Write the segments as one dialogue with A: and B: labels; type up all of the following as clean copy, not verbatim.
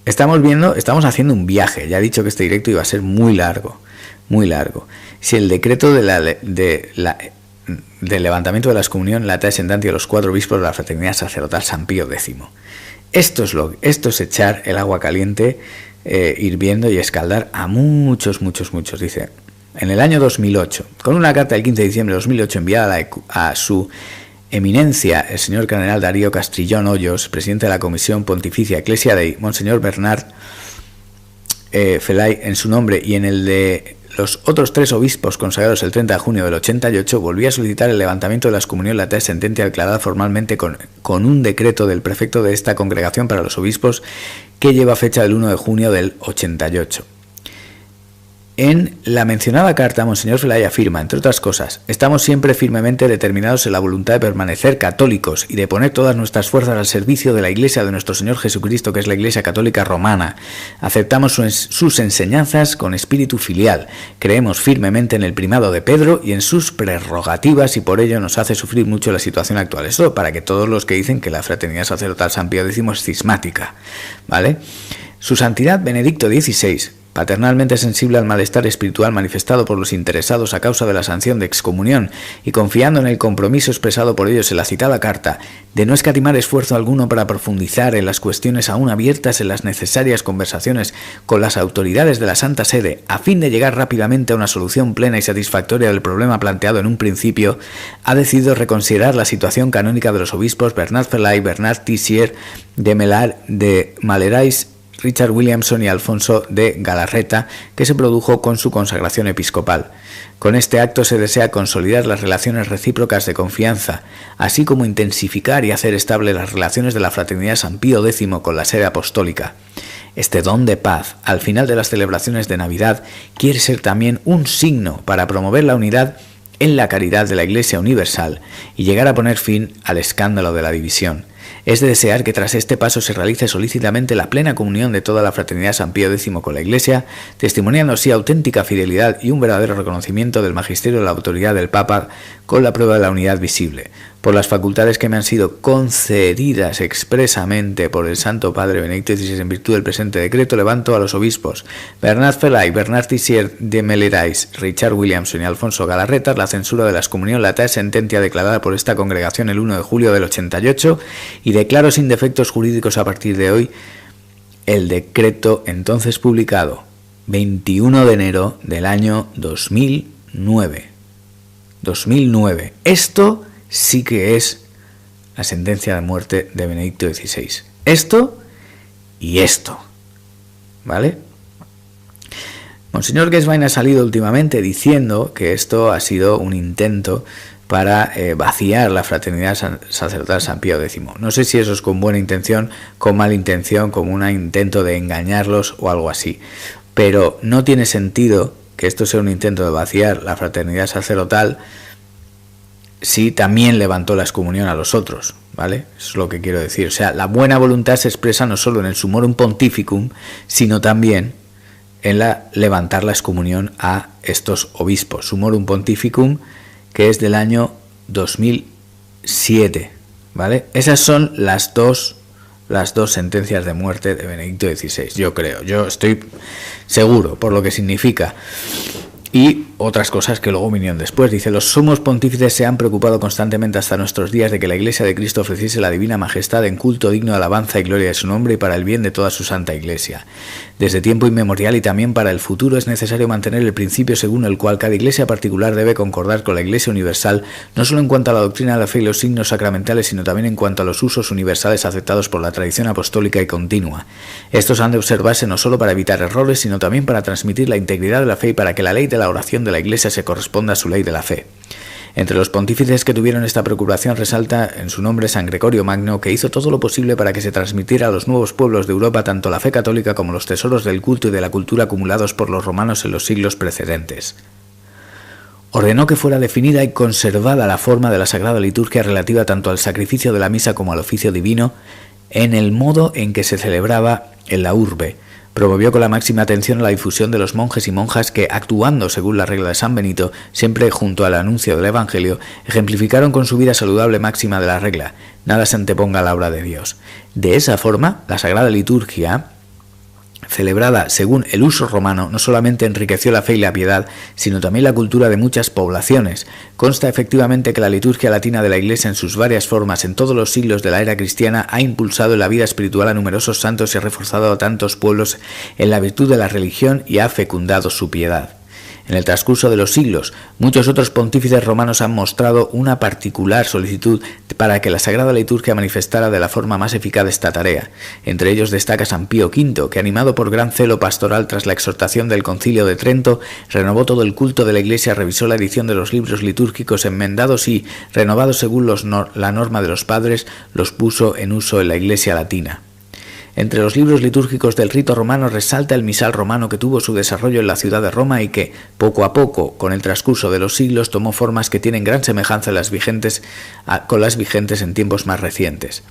A: estamos haciendo un viaje. Ya he dicho que este directo iba a ser muy largo, muy largo. Si el decreto del levantamiento de la excomunión, la sentencia de los 4 obispos de la Fraternidad Sacerdotal San Pío X. Esto es echar el agua caliente, hirviendo y escaldar a muchos. Dice, en el año 2008, con una carta del 15 de diciembre de 2008 enviada a su eminencia, el señor cardenal Darío Castrillón Hoyos, presidente de la Comisión Pontificia Ecclesia Dei, Monseñor Bernard Felay, en su nombre y en el de los otros 3 obispos consagrados el 30 de junio del 88, volvía a solicitar el levantamiento de la excomunión latea sentencia declarada formalmente con un decreto del prefecto de esta congregación para los obispos que lleva fecha del 1 de junio del 88. En la mencionada carta, Monseñor Felay afirma, entre otras cosas, estamos siempre firmemente determinados en la voluntad de permanecer católicos y de poner todas nuestras fuerzas al servicio de la Iglesia de nuestro Señor Jesucristo, que es la Iglesia Católica Romana. Aceptamos sus enseñanzas con espíritu filial, creemos firmemente en el primado de Pedro y en sus prerrogativas y por ello nos hace sufrir mucho la situación actual. Eso para que todos los que dicen que la Fraternidad Sacerdotal San Pío X es cismática, ¿vale? Su Santidad Benedicto XVI, paternalmente sensible al malestar espiritual manifestado por los interesados a causa de la sanción de excomunión y confiando en el compromiso expresado por ellos en la citada carta de no escatimar esfuerzo alguno para profundizar en las cuestiones aún abiertas en las necesarias conversaciones con las autoridades de la Santa Sede a fin de llegar rápidamente a una solución plena y satisfactoria del problema planteado en un principio, ha decidido reconsiderar la situación canónica de los obispos Bernard Felay, Bernard Tissier de Malerais, Richard Williamson y Alfonso de Galarreta, que se produjo con su consagración episcopal. Con este acto se desea consolidar las relaciones recíprocas de confianza, así como intensificar y hacer estable las relaciones de la Fraternidad San Pío X con la sede apostólica. Este don de paz, al final de las celebraciones de Navidad, quiere ser también un signo para promover la unidad en la caridad de la Iglesia universal y llegar a poner fin al escándalo de la división. Es de desear que tras este paso se realice solícitamente la plena comunión de toda la Fraternidad San Pío X con la Iglesia, testimoniando así auténtica fidelidad y un verdadero reconocimiento del magisterio de la autoridad del Papa con la prueba de la unidad visible. Por las facultades que me han sido concedidas expresamente por el Santo Padre Benedicto XVI en virtud del presente decreto, levanto a los obispos Bernard Felay, Bernard Tissier de Melerais, Richard Williamson y Alfonso Galarreta la censura de la excomunión latea sentencia declarada por esta congregación el 1 de julio del 88 y declaro sin defectos jurídicos a partir de hoy el decreto entonces publicado 21 de enero del año 2009. Esto sí que es la sentencia de muerte de Benedicto XVI. Esto y esto, ¿vale? Monseñor Gesvain ha salido últimamente diciendo que esto ha sido un intento para vaciar la Fraternidad Sacerdotal San Pío X. No sé si eso es con buena intención, con mala intención, como un intento de engañarlos o algo así, pero no tiene sentido que esto sea un intento de vaciar la Fraternidad Sacerdotal si también levantó la excomunión a los otros, ¿vale? Eso es lo que quiero decir. O sea, la buena voluntad se expresa no solo en el Summorum Pontificum, sino también en levantar la excomunión a estos obispos. Summorum Pontificum, que es del año 2007, ¿vale? Esas son las dos sentencias de muerte de Benedicto XVI, yo creo. Yo estoy seguro por lo que significa. Y otras cosas que luego vinieron después. Dice, los sumos pontífices se han preocupado constantemente hasta nuestros días de que la Iglesia de Cristo ofreciese la divina majestad en culto digno de alabanza y gloria de su nombre y para el bien de toda su santa Iglesia. Desde tiempo inmemorial y también para el futuro es necesario mantener el principio según el cual cada iglesia particular debe concordar con la Iglesia universal, no solo en cuanto a la doctrina de la fe y los signos sacramentales, sino también en cuanto a los usos universales aceptados por la tradición apostólica y continua. Estos han de observarse no solo para evitar errores, sino también para transmitir la integridad de la fe y para que la ley de la oración de la Iglesia se corresponda a su ley de la fe. Entre los pontífices que tuvieron esta preocupación resalta en su nombre San Gregorio Magno, que hizo todo lo posible para que se transmitiera a los nuevos pueblos de Europa tanto la fe católica como los tesoros del culto y de la cultura acumulados por los romanos en los siglos precedentes. Ordenó que fuera definida y conservada la forma de la Sagrada Liturgia relativa tanto al sacrificio de la misa como al oficio divino, en el modo en que se celebraba en la urbe. Promovió con la máxima atención la difusión de los monjes y monjas que, actuando según la regla de San Benito, siempre junto al anuncio del Evangelio, ejemplificaron con su vida saludable máxima de la regla: nada se anteponga a la obra de Dios. De esa forma, la Sagrada Liturgia celebrada según el uso romano, no solamente enriqueció la fe y la piedad, sino también la cultura de muchas poblaciones. Consta efectivamente que la liturgia latina de la Iglesia en sus varias formas en todos los siglos de la era cristiana ha impulsado en la vida espiritual a numerosos santos y ha reforzado a tantos pueblos en la virtud de la religión y ha fecundado su piedad. En el transcurso de los siglos, muchos otros pontífices romanos han mostrado una particular solicitud para que la Sagrada Liturgia manifestara de la forma más eficaz esta tarea. Entre ellos destaca San Pío V, que animado por gran celo pastoral tras la exhortación del Concilio de Trento, renovó todo el culto de la Iglesia, revisó la edición de los libros litúrgicos enmendados y, renovados según la norma de los padres, los puso en uso en la Iglesia latina. Entre los libros litúrgicos del rito romano resalta el misal romano, que tuvo su desarrollo en la ciudad de Roma y que, poco a poco, con el transcurso de los siglos, tomó formas que tienen gran semejanza con las vigentes en tiempos más recientes.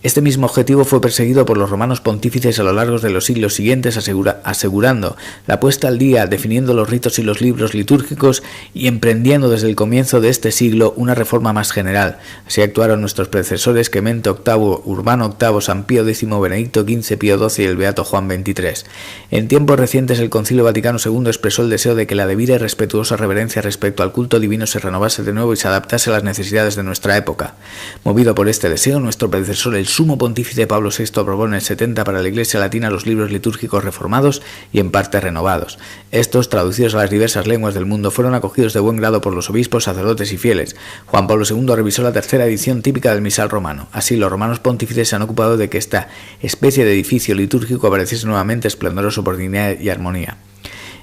A: Este mismo objetivo fue perseguido por los romanos pontífices a lo largo de los siglos siguientes, asegurando la puesta al día, definiendo los ritos y los libros litúrgicos y emprendiendo desde el comienzo de este siglo una reforma más general. Así actuaron nuestros predecesores Clemente VIII, Urbano VIII, San Pío X, Benedicto XV, Pío XII y el Beato Juan XXIII. En tiempos recientes el Concilio Vaticano II expresó el deseo de que la debida y respetuosa reverencia respecto al culto divino se renovase de nuevo y se adaptase a las necesidades de nuestra época. Movido por este deseo, nuestro predecesor, el sumo pontífice Pablo VI, aprobó en el 70 para la Iglesia latina los libros litúrgicos reformados y en parte renovados. Estos, traducidos a las diversas lenguas del mundo, fueron acogidos de buen grado por los obispos, sacerdotes y fieles. Juan Pablo II revisó la tercera edición típica del misal romano. Así, los romanos pontífices se han ocupado de que esta especie de edificio litúrgico apareciese nuevamente esplendoroso por dignidad y armonía.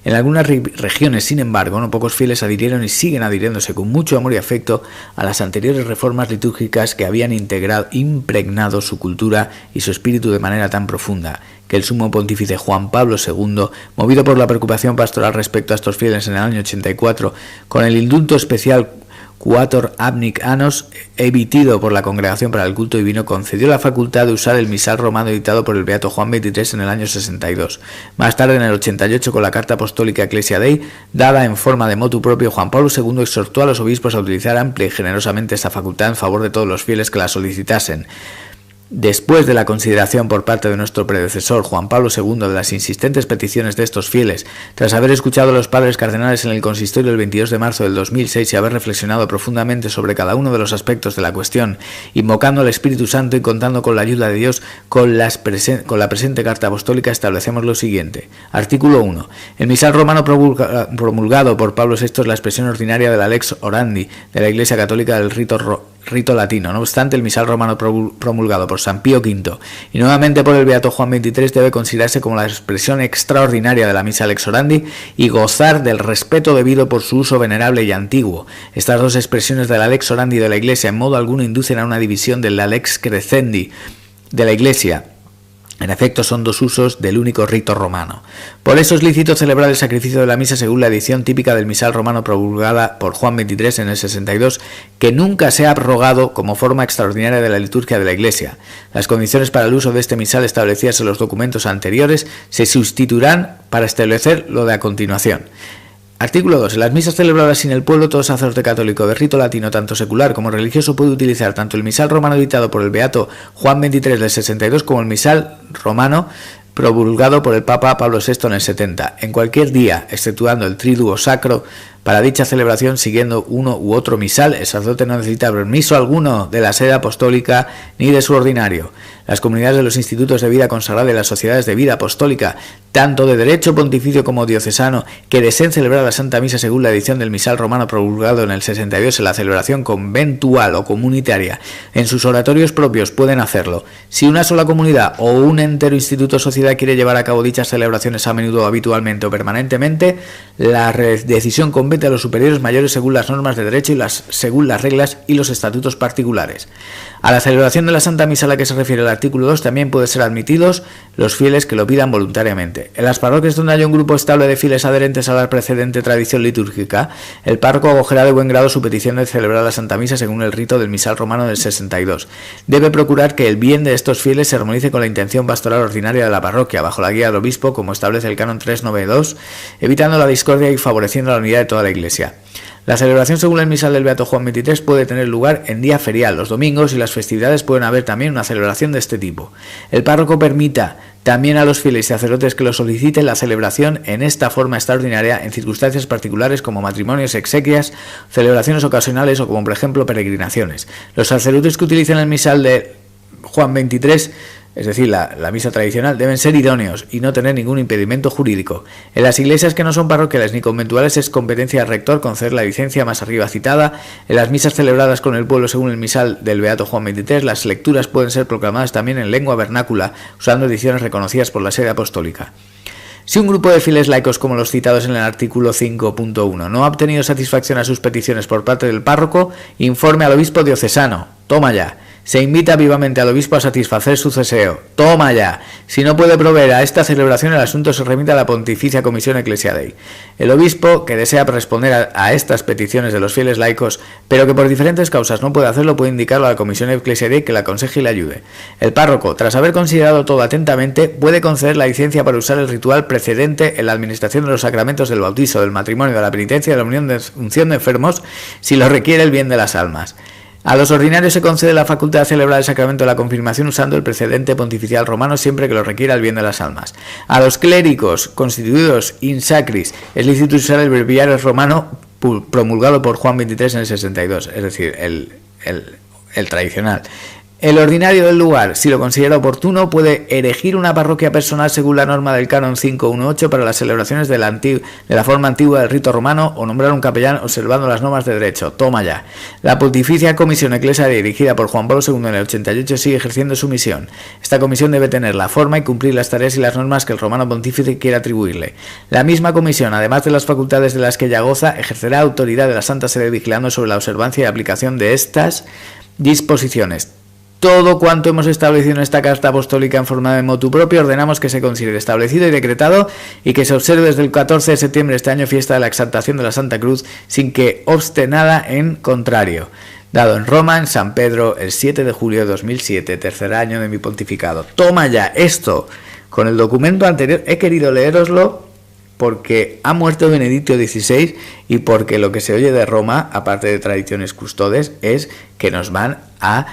A: En algunas regiones, sin embargo, no pocos fieles adhirieron y siguen adhiriéndose con mucho amor y afecto a las anteriores reformas litúrgicas que habían impregnado su cultura y su espíritu de manera tan profunda, que el sumo pontífice Juan Pablo II, movido por la preocupación pastoral respecto a estos fieles en el año 84, con el indulto especial Quator Abnic Annos, emitido por la Congregación para el Culto Divino, concedió la facultad de usar el misal romano editado por el Beato Juan XXIII en el año 62. Más tarde, en el 88, con la Carta Apostólica Ecclesia Dei, dada en forma de motu propio, Juan Pablo II exhortó a los obispos a utilizar amplia y generosamente esta facultad en favor de todos los fieles que la solicitasen. Después de la consideración por parte de nuestro predecesor Juan Pablo II de las insistentes peticiones de estos fieles, tras haber escuchado a los padres cardenales en el consistorio el 22 de marzo del 2006 y haber reflexionado profundamente sobre cada uno de los aspectos de la cuestión, invocando al Espíritu Santo y contando con la ayuda de Dios, con la presente carta apostólica establecemos lo siguiente. Artículo 1. El misal romano promulgado por Pablo VI es la expresión ordinaria de la Lex Orandi de la Iglesia Católica del rito latino. No obstante, el misal romano promulgado por San Pío V y nuevamente por el Beato Juan XXIII debe considerarse como la expresión extraordinaria de la misa Lex Orandi y gozar del respeto debido por su uso venerable y antiguo. Estas dos expresiones de la Lex Orandi de la Iglesia en modo alguno inducen a una división de la Lex Crescendi de la Iglesia. En efecto, son dos usos del único rito romano. Por eso es lícito celebrar el sacrificio de la misa según la edición típica del misal romano promulgada por Juan XXIII en el 62, que nunca se ha abrogado como forma extraordinaria de la liturgia de la Iglesia. Las condiciones para el uso de este misal establecidas en los documentos anteriores se sustituirán para establecer lo de a continuación. Artículo 2. En las misas celebradas sin el pueblo, todo sacerdote católico de rito latino, tanto secular como religioso, puede utilizar tanto el misal romano editado por el Beato Juan XXIII del 62 como el misal romano promulgado por el Papa Pablo VI en el 70, en cualquier día, exceptuando el triduo sacro. Para dicha celebración, siguiendo uno u otro misal, el sacerdote no necesita permiso alguno de la sede apostólica ni de su ordinario. Las comunidades de los institutos de vida consagrada y las sociedades de vida apostólica, tanto de derecho pontificio como diocesano, que deseen celebrar la Santa Misa según la edición del misal romano promulgado en el 62 en la celebración conventual o comunitaria en sus oratorios propios, pueden hacerlo. Si una sola comunidad o un entero instituto o sociedad quiere llevar a cabo dichas celebraciones a menudo, habitualmente o permanentemente, la decisión compete a los superiores mayores según las normas de derecho y según las reglas y los estatutos particulares. A la celebración de la Santa Misa a la que se refiere el artículo 2 también pueden ser admitidos los fieles que lo pidan voluntariamente. En las parroquias donde haya un grupo estable de fieles adherentes a la precedente tradición litúrgica, el párroco acogerá de buen grado su petición de celebrar la Santa Misa según el rito del misal romano del 62. Debe procurar que el bien de estos fieles se armonice con la intención pastoral ordinaria de la parroquia, bajo la guía del obispo, como establece el canon 392, evitando la discordia y favoreciendo la unidad de toda la Iglesia. La celebración según el misal del Beato Juan XXIII puede tener lugar en día ferial, los domingos y las festividades pueden haber también una celebración de este tipo. El párroco permita también a los fieles y sacerdotes que lo soliciten la celebración en esta forma extraordinaria en circunstancias particulares como matrimonios, exequias, celebraciones ocasionales o como por ejemplo peregrinaciones. Los sacerdotes que utilicen el misal de Juan XXIII, es decir, la misa tradicional, deben ser idóneos y no tener ningún impedimento jurídico. En las iglesias que no son parroquiales ni conventuales es competencia del rector conceder la licencia más arriba citada. En las misas celebradas con el pueblo según el misal del Beato Juan XXIII, las lecturas pueden ser proclamadas también en lengua vernácula, usando ediciones reconocidas por la Sede Apostólica. Si un grupo de fieles laicos como los citados en el artículo 5.1 no ha obtenido satisfacción a sus peticiones por parte del párroco, informe al obispo diocesano. Toma ya. Se invita vivamente al obispo a satisfacer su deseo. ¡Toma ya! Si no puede proveer a esta celebración, el asunto se remite a la Pontificia Comisión Ecclesiae. El obispo, que desea responder a estas peticiones de los fieles laicos, pero que por diferentes causas no puede hacerlo, puede indicarlo a la Comisión Ecclesiae que la aconseje y le ayude. El párroco, tras haber considerado todo atentamente, puede conceder la licencia para usar el ritual precedente en la administración de los sacramentos del bautizo, del matrimonio, de la penitencia y de la unción de enfermos, si lo requiere el bien de las almas. A los ordinarios se concede la facultad de celebrar el sacramento de la confirmación usando el precedente pontificial romano siempre que lo requiera el bien de las almas. A los clérigos constituidos in sacris es lícito usar el breviario romano promulgado por Juan XXIII en el 62, es decir, el tradicional. El ordinario del lugar, si lo considera oportuno, puede erigir una parroquia personal según la norma del canon 518 para las celebraciones de la forma antigua del rito romano o nombrar un capellán observando las normas de derecho. Toma ya. La Pontificia Comisión Ecclesiae dirigida por Juan Pablo II en el 88 sigue ejerciendo su misión. Esta comisión debe tener la forma y cumplir las tareas y las normas que el romano pontífice quiera atribuirle. La misma comisión, además de las facultades de las que ella goza, ejercerá autoridad de la Santa Sede vigilando sobre la observancia y aplicación de estas disposiciones. Todo cuanto hemos establecido en esta carta apostólica en forma de motu propio ordenamos que se considere establecido y decretado y que se observe desde el 14 de septiembre de este año fiesta de la exaltación de la Santa Cruz sin que obste nada en contrario. Dado en Roma, en San Pedro, el 7 de julio de 2007, tercer año de mi pontificado. Toma ya esto. Con el documento anterior he querido leeroslo porque ha muerto Benedicto XVI y porque lo que se oye de Roma, aparte de tradiciones custodes, es que nos van a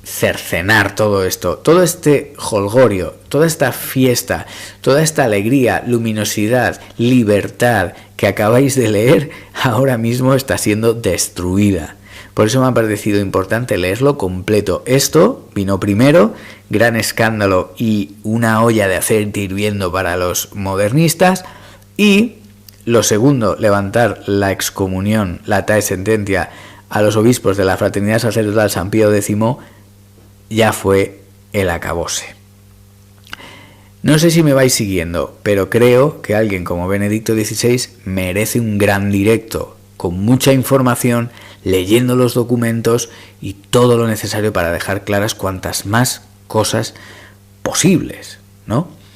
A: cercenar todo esto, todo este jolgorio, toda esta fiesta, toda esta alegría, luminosidad, libertad que acabáis de leer, ahora mismo está siendo destruida. Por eso me ha parecido importante leerlo completo. Esto vino primero, gran escándalo y una olla de aceite hirviendo para los modernistas, y lo segundo, levantar la excomunión, la tae sententia a los obispos de la Fraternidad Sacerdotal San Pío X, ya fue el acabose. No sé si me vais siguiendo, pero creo que alguien como Benedicto XVI merece un gran directo, con mucha información, leyendo los documentos y todo lo necesario para dejar claras cuantas más cosas posibles, ¿no?